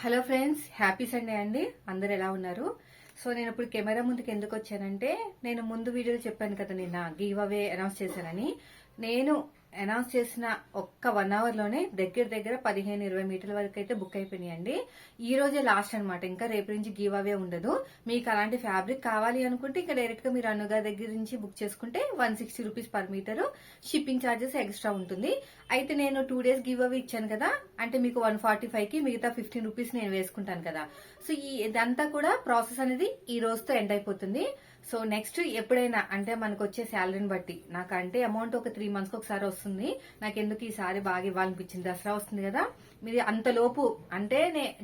Hello friends, happy Sunday అండి. అందరు ఎలా ఉన్నారు? సో నేను ఇప్పుడు కెమెరా ముందుకు ఎందుకు వచ్చానంటే, నేను ముందు వీడియోలో చెప్పాను కదా, నిన్న గివ్ అవే అనౌన్స్ చేశానని. నేను అనౌన్స్ చేసిన ఒక్క 1 అవర్ లోనే దగ్గర దగ్గర 15-20 మీటర్ల వరకు అయితే బుక్ అయిపోయినాయండి. ఈ రోజే లాస్ట్ అనమాట. ఇంకా రేపు నుంచి గివ్ అవే ఉండదు. మీకు అలాంటి ఫ్యాబ్రిక్ కావాలి అనుకుంటే ఇంకా డైరెక్ట్ గా మీరు అనుగా దగ్గర నుంచి బుక్ చేసుకుంటే 160 rupees per metre, shipping charges extra ఉంటుంది. అయితే నేను 2 డేస్ గివ్ అవే ఇచ్చాను కదా, అంటే మీకు 145 కి మిగతా 15 రూపీస్ నేను వేసుకుంటాను కదా. సో ఇదంతా కూడా ప్రాసెస్ అనేది ఈ రోజుతో ఎండ్ అయిపోతుంది. సో నెక్స్ట్ ఎప్పుడైనా అంటే మనకు వచ్చే శాలరీని బట్టి, నాకు అంటే అమౌంట్ ఒక 3 మంత్స్ కి ఒకసారి వస్తుంది. నాకు ఎందుకు ఈసారి బాగా ఇవ్వాలనిపించింది, దసరా వస్తుంది కదా. మీరు అంతలోపు అంటే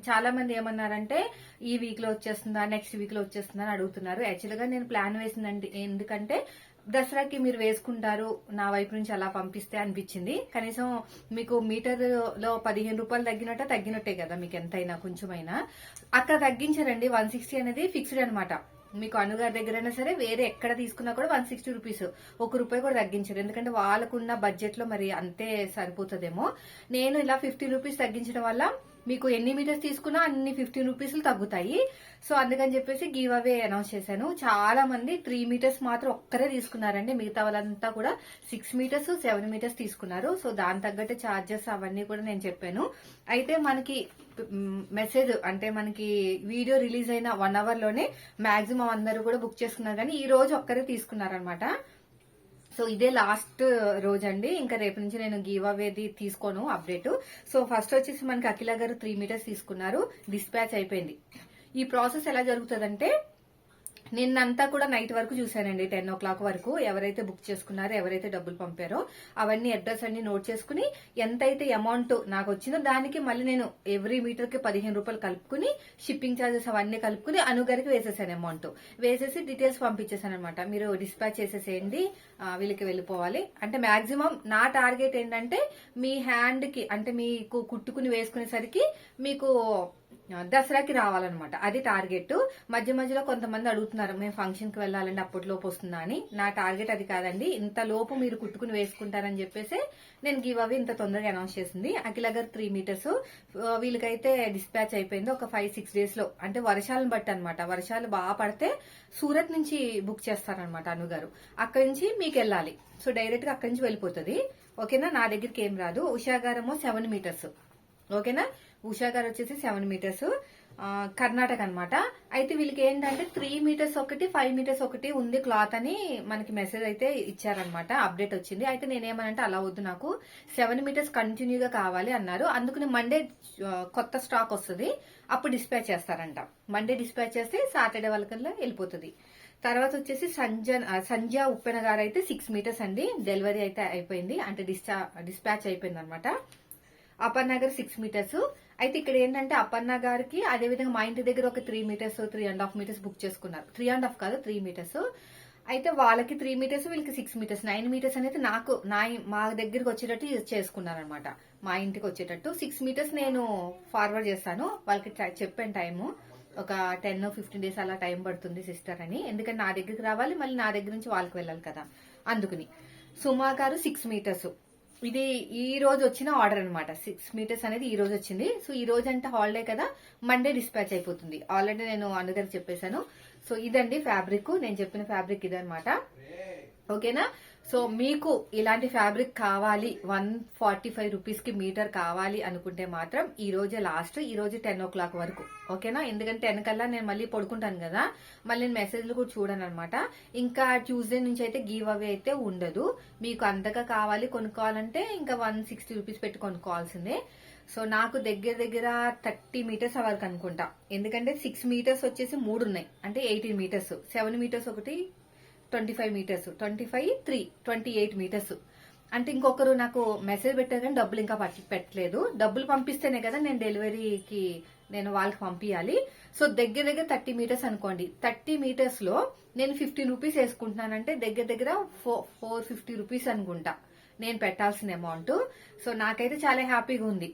చాలా మంది ఏమన్నారంటే ఈ వీక్ లో వచ్చేస్తుందా, నెక్స్ట్ వీక్ లో వచ్చేస్తుందా అని అడుగుతున్నారు. యాక్చువల్ గా నేను ప్లాన్ వేసిందండి, ఎందుకంటే దసరాకి మీరు వేసుకుంటారు నా వైపు నుంచి అలా పంపిస్తే అనిపించింది. కనీసం మీకు మీటర్ లో 15 రూపాయలు తగ్గినట్టే కదా, మీకు ఎంతైనా కొంచెమైనా. అక్కడ తగ్గించారండి. 160 అనేది ఫిక్స్డ్ అనమాట. మీకు అనుగారి దగ్గరైనా సరే, వేరే ఎక్కడ తీసుకున్నా కూడా 160 రూపీస్, 1 రూపాయి కూడా తగ్గించారు. ఎందుకంటే వాళ్ళకున్న బడ్జెట్ లో మరి అంతే సరిపోతుందేమో. నేను ఇలా 15 రూపీస్ తగ్గించడం వల్ల మీకు ఎన్ని మీటర్స్ తీసుకున్నా అన్ని 15 రూపీస్ తగ్గుతాయి. సో అందుకని చెప్పేసి గివ్ అవే అనౌన్స్ చేశాను. చాలా మంది 3 మీటర్స్ మాత్రం ఒక్కరే తీసుకున్నారండి. మిగతా వాళ్ళంతా కూడా 6 మీటర్స్, 7 మీటర్స్ తీసుకున్నారు. సో దాని తగ్గట్టు చార్జెస్ అవన్నీ కూడా నేను చెప్పాను. అయితే మనకి మెసేజ్ అంటే మనకి వీడియో రిలీజ్ అయిన 1 అవర్ లోనే మాక్సిమం అందరూ కూడా బుక్ చేసుకున్నారు, కానీ ఈ రోజు ఒక్కరే తీసుకున్నారనమాట. సో ఇదే లాస్ట్ రోజు అండి. ఇంకా రేపు నుంచి నేను గివ్ అవేది తీసుకోను అప్డేట్. సో ఫస్ట్ వచ్చేసి మనకి అఖిల గారు 3 మీటర్స్ తీసుకున్నారు, డిస్పాచ్ అయిపోయింది. ఈ ప్రాసెస్ ఎలా జరుగుతుందంటే, నిన్నంతా కూడా నైట్ వరకు చూశానండి, 10 o'clock వరకు. ఎవరైతే బుక్ చేసుకున్నారో, ఎవరైతే డబ్బులు పంపారో అవన్నీ అడ్రస్ అన్ని నోట్ చేసుకుని ఎంతైతే అమౌంట్ నాకు వచ్చిందో దానికి మళ్ళీ నేను ఎవ్రీ మీటర్ కి 15 రూపాయలు కలుపుకుని, షిప్పింగ్ ఛార్జెస్ అవన్నీ కలుపుకుని అనుగారికి వేసేసాను. అమౌంట్ వేసేసి డీటెయిల్స్ పంపించేసాను అనమాట. మీరు డిస్పాచ్ చేసేసేయండి, వీళ్ళకి వెళ్ళిపోవాలి అంటే. మాక్సిమం నా టార్గెట్ ఏంటంటే, మీ హ్యాండ్ కి అంటే మీకు కుట్టుకుని వేసుకునేసరికి మీకు దసరాకి రావాలన్నమాట. అది టార్గెట్. మధ్య మధ్యలో కొంతమంది అడుగుతున్నారు, మేము ఫంక్షన్ కి వెళ్ళాలండి అప్పటిలోపు వస్తుందా అని. నా టార్గెట్ అది కాదండి. ఇంత లోపు మీరు కుట్టుకుని వేసుకుంటారని చెప్పేసి నేను గివ్ అవే ఇంత తొందరగా అనౌన్స్ చేసింది. అఖిల గారు 3 మీటర్స్ వీళ్ళకైతే డిస్పాచ్ అయిపోయింది ఒక 5-6 డేస్ లో. అంటే వర్షాలను బట్టి అనమాట. వర్షాలు బాగా పడితే సూరత్ నుంచి బుక్ చేస్తారనమాట అనుగారు. అక్కడి నుంచి మీకు వెళ్ళాలి. సో డైరెక్ట్ గా అక్కడి నుంచి వెళ్ళిపోతుంది. ఓకేనా. నా దగ్గరికి ఏం రాదు. ఉషా గారేమో 7 మీటర్స్. ఓకేనా. ఉషా గారు వచ్చేసి 7 మీటర్స్ కర్ణాటక అనమాట. అయితే వీళ్ళకి ఏంటంటే 3 మీటర్స్ ఒకటి, 5 మీటర్స్ ఒకటి ఉంది క్లాత్ అని మనకి మెసేజ్ అయితే ఇచ్చారనమాట. అప్డేట్ వచ్చింది. అయితే నేనేమనంటే అలా వద్దు, నాకు 7 మీటర్స్ కంటిన్యూగా కావాలి అన్నారు. అందుకని మండే కొత్త స్టాక్ వస్తుంది, అప్పుడు డిస్పాచ్ చేస్తారంట. మండే డిస్పాచ్ చేస్తే సాటర్డే వాళ్ళకల్లా వెళ్ళిపోతుంది. తర్వాత వచ్చేసి సంధ్య ఉప్పెన గారు అయితే 6 మీటర్స్ అండి. డెలివరీ అయితే అయిపోయింది, అంటే డిస్పాచ్ అయిపోయింది అనమాట. అపర్ణ గారు 6 మీటర్స్. అయితే ఇక్కడ ఏంటంటే అపర్ణ గారికి అదేవిధంగా మా ఇంటి దగ్గర ఒక 3 మీటర్స్, 3.5 మీటర్స్ బుక్ చేసుకున్నారు. 3.5 కాదు, 3 మీటర్స్. అయితే వాళ్ళకి 3 మీటర్స్, వీళ్ళకి 6 మీటర్స్, 9 మీటర్స్ అనేది మా దగ్గరికి వచ్చేటట్టు చేసుకున్నారు అనమాట. మా ఇంటికి వచ్చేటట్టు 6 మీటర్స్ నేను ఫార్వర్డ్ చేస్తాను. వాళ్ళకి చెప్పాను టైము, ఒక 10-15 డేస్ అలా టైం పడుతుంది సిస్టర్ అని. ఎందుకంటే నా దగ్గరికి రావాలి, మళ్ళీ నా దగ్గర నుంచి వాళ్ళకి వెళ్ళాలి కదా, అందుకుని. సుమా గారు 6 మీటర్స్. ఇది ఈ రోజు వచ్చిన ఆర్డర్ అనమాట. 6 మీటర్స్ అనేది ఈ రోజు వచ్చింది. సో ఈ రోజు అంటే హాలిడే కదా, మండే డిస్పాచ్ అయిపోతుంది. ఆల్రెడీ నేను అందరికి చెప్పేశాను. సో ఇదండి ఫ్యాబ్రిక్, నేను చెప్పిన ఫ్యాబ్రిక్ ఇదనమాట. ఓకేనా. సో మీకు ఇలాంటి ఫ్యాబ్రిక్ కావాలి, 145 రూపీస్ కి మీటర్ కావాలి అనుకుంటే మాత్రం ఈ రోజే లాస్ట్. ఈ రోజు 10 o'clock వరకు. ఓకేనా. ఎందుకంటే 10 కల్లా నేను మళ్ళీ పడుకుంటాను కదా, మళ్ళీ నేను మెసేజ్లు కూడా చూడను అనమాట. ఇంకా ట్యూస్డే నుంచి అయితే గివ్ అవే అయితే ఉండదు. మీకు అంతగా కావాలి కొనుక్కోవాలంటే ఇంకా 160 రూపీస్ పెట్టి కొనుక్కోవాల్సిందే. సో నాకు దగ్గర దగ్గర 30 మీటర్స్ వరకు అనుకుంటా. ఎందుకంటే 6 మీటర్స్ వచ్చేసి 3 ఉన్నాయి, అంటే 18 మీటర్స్. 7 మీటర్స్ ఒకటి 25 మీటర్స్, 25, 3, 28 మీటర్స్. అంటే ఇంకొకరు నాకు మెసేజ్ పెట్టారు కానీ డబ్బులు ఇంకా పెట్టలేదు. డబ్బులు పంపిస్తేనే కదా నేను డెలివరీకి నేను వాళ్ళకి పంపించాలి. సో దగ్గర దగ్గర 30 మీటర్స్ అనుకోండి. 30 మీటర్స్ లో నేను 15 రూపీస్ వేసుకుంటున్నానంటే దగ్గర దగ్గర 450 రూపీస్ అనుకుంటా నేను పెట్టాల్సిన అమౌంట్. సో నాకైతే చాలా హ్యాపీగా ఉంది.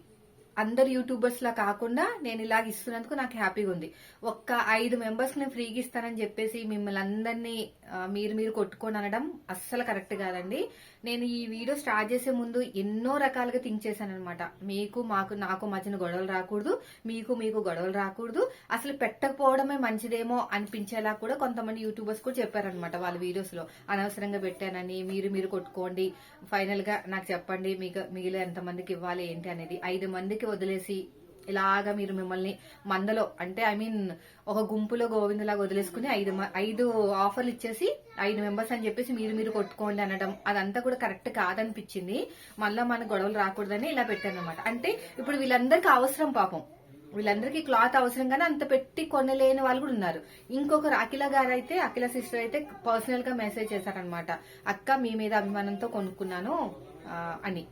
అందరు యూట్యూబర్స్ లా కాకుండా నేను ఇలాగ ఇస్తున్నందుకు నాకు హ్యాపీగా ఉంది. ఒక్క 5 మెంబర్స్ నేను ఫ్రీగా ఇస్తానని చెప్పేసి మిమ్మల్ని అందరినీ మీరు కొట్టుకొని అనడం అస్సలు కరెక్ట్ కాదండి. నేను ఈ వీడియో స్టార్ట్ చేసే ముందు ఎన్నో రకాలుగా థింక్ చేశాను అనమాట. నాకు మధ్యన గొడవలు రాకూడదు, మీకు గొడవలు రాకూడదు, అసలు పెట్టకపోవడమే మంచిదేమో అనిపించేలా కూడా కొంతమంది యూట్యూబర్స్ కూడా చెప్పారనమాట వాళ్ళ వీడియోస్ లో. అనవసరంగా పెట్టానని, మీరు కొట్టుకోండి, ఫైనల్ గా నాకు చెప్పండి మిగిలిన ఎంతమందికి ఇవ్వాలి ఏంటి అనేది. 5 మందికి వదిలేసి ఇలాగా మీరు మిమ్మల్ని మందలో అంటే ఒక గుంపులో గోవిందలాగా వదిలేసుకుని 5 ఆఫర్లు ఇచ్చేసి 5 మెంబర్స్ అని చెప్పేసి మీరు కొట్టుకోండి అనడం, అదంతా కూడా కరెక్ట్ కాదనిపించింది. మళ్ళీ మన గొడవలు రాకూడదని ఇలా పెట్టాను అనమాట. అంటే ఇప్పుడు వీళ్ళందరికీ అవసరం, పాపం వీళ్ళందరికీ క్లాత్ అవసరం కానీ అంత పెట్టి కొనలేని వాళ్ళు కూడా ఉన్నారు. ఇంకొకరు అఖిల సిస్టర్ అయితే పర్సనల్ గా మెసేజ్ చేశారనమాట, అక్క మీ మీద అభిమానంతో కొనుక్కున్నాను అని.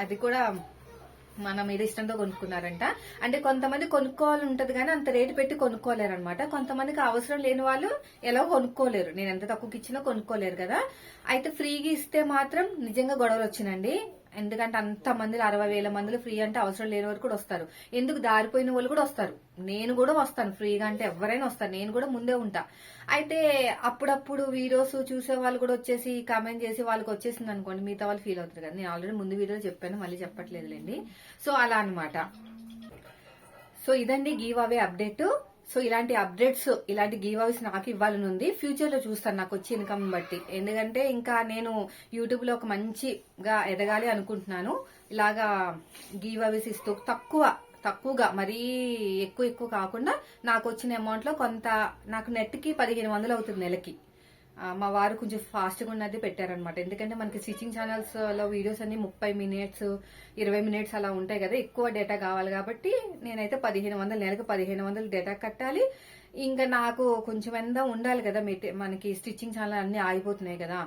అది కూడా మన మీద ఇష్టంతో కొనుక్కున్నారంట. అంటే కొంతమంది కొనుక్కోవాలి ఉంటది కానీ అంత రేటు పెట్టి కొనుక్కోలేరు అనమాట. కొంతమందికి అవసరం లేని వాళ్ళు ఎలా కొనుక్కోలేరు, నేను ఎంత తక్కువకి ఇచ్చినా కొనుక్కోలేరు కదా. అయితే ఫ్రీగా ఇస్తే మాత్రం నిజంగా గొడవలు వచ్చినండి. ఎందుకంటే అంత మందిలో 60,000 మందిలో ఫ్రీ అంటే అవసరం లేని వాళ్ళు కూడా వస్తారు. ఎందుకు దారిపోయిన వాళ్ళు కూడా వస్తారు, నేను కూడా వస్తాను. ఫ్రీగా అంటే ఎవరైనా వస్తారు, నేను కూడా ముందే ఉంటా. అయితే అప్పుడప్పుడు వీడియోస్ చూసే వాళ్ళు కూడా వచ్చేసి కామెంట్ చేసి వాళ్ళకి వచ్చేసింది అనుకోండి, మిగతా వాళ్ళు ఫీల్ అవుతారు కదా. నేను ఆల్రెడీ ముందు వీడియోలో చెప్పాను, మళ్ళీ చెప్పట్లేదులేండి. సో అలా అనమాట. సో ఇదండి గివ్ అవే అప్డేట్. సో ఇలాంటి అప్డేట్స్, ఇలాంటి గివ్ అవేస్ నాకు ఇవ్వాలని ఉంది. ఫ్యూచర్ లో చూస్తాను నాకు వచ్చే ఇన్కమ్ బట్టి. ఎందుకంటే ఇంకా నేను యూట్యూబ్ లో ఒక మంచిగా ఎదగాలి అనుకుంటున్నాను. ఇలాగా గివ్ అవేస్ ఇస్తూ తక్కువగా మరీ ఎక్కువ కాకుండా నాకు వచ్చిన అమౌంట్ లో కొంత, నాకు నెట్ కి 1500 అవుతుంది నెలకి. మా వారు కొంచెం ఫాస్ట్ గా ఉన్నది పెట్టారనమాట. ఎందుకంటే మనకి స్టిచ్చింగ్ ఛానల్స్ లో వీడియోస్ అన్ని 30 మినిట్స్ 20 మినిట్స్ అలా ఉంటాయి కదా, ఎక్కువ డేటా కావాలి కాబట్టి నేనైతే 1500 నెలకు 1500 డేటా కట్టాలి. ఇంకా నాకు కొంచెం ఎంత ఉండాలి కదా, మనకి స్టిచ్చింగ్ ఛానల్ అన్ని ఆగిపోతున్నాయి కదా.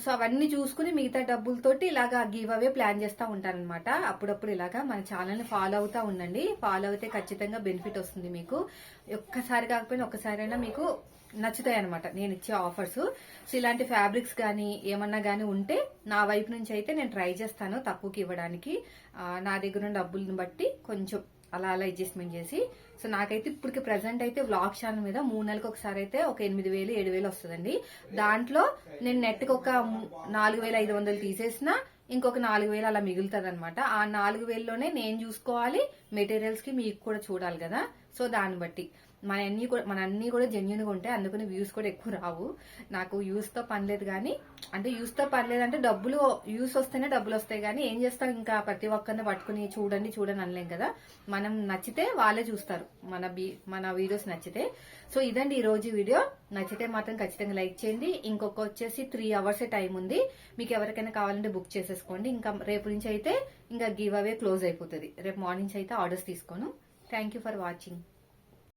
సో అవన్నీ చూసుకుని మిగతా డబ్బులతోటి ఇలాగా గివ్ అవే ప్లాన్ చేస్తా ఉంటానన్నమాట. అప్పుడప్పుడు ఇలాగా మన ఛానల్ ని ఫాలో అవుతా ఉండండి. ఫాలో అయితే ఖచ్చితంగా బెనిఫిట్ వస్తుంది మీకు. ఒక్కసారి కాకపోయినా ఒక్కసారైనా మీకు నచ్చుతాయి అనమాట నేను ఇచ్చే ఆఫర్స్. సో ఇలాంటి ఫ్యాబ్రిక్స్ కానీ ఏమన్నా కానీ ఉంటే నా వైపు నుంచి అయితే నేను ట్రై చేస్తాను తక్కువకి ఇవ్వడానికి. నా దగ్గర ఉన్న డబ్బులను బట్టి కొంచెం అలా అడ్జస్ట్మెంట్ చేసి. సో నాకైతే ఇప్పటికి ప్రెసెంట్ అయితే వ్లాగ్ ఛానల్ మీద 3 నెలలకు ఒకసారి అయితే ఒక 8,000 7,000 వస్తుందండి. దాంట్లో నేను నెట్ కి ఒక 4,500 తీసేసిన ఇంకొక 4,000 అలా మిగులుతుంది అనమాట. ఆ 4,000లోనే నేను చూసుకోవాలి, మెటీరియల్స్ కి మీకు కూడా చూడాలి కదా. సో దాన్ని బట్టి మన అన్ని కూడా జెన్యున్ గా ఉంటాయి. అందుకని వ్యూస్ కూడా ఎక్కువ రావు. నాకు యూస్ తో పని లేదు కానీ, అంటే యూస్ తో పని లేదంటే డబ్బులు యూస్ వస్తేనే డబ్బులు వస్తాయి కానీ ఏం చేస్తాం, ఇంకా ప్రతి ఒక్కరిని పట్టుకుని చూడండి అనలేం కదా. మనం నచ్చితే వాళ్ళే చూస్తారు, మన వీడియోస్ నచ్చితే. సో ఇదండి ఈ రోజు వీడియో. నచ్చితే మాత్రం ఖచ్చితంగా లైక్ చేయండి. ఇంకొక వచ్చేసి 3 అవర్స్ టైం ఉంది. మీకు ఎవరికైనా కావాలంటే బుక్ చేసేసుకోండి. ఇంకా రేపు నుంచి అయితే ఇంకా గివ్ అవే క్లోజ్ అయిపోతుంది. రేపు మార్నింగ్ అయితే ఆర్డర్స్ తీసుకోను. Thank you for watching.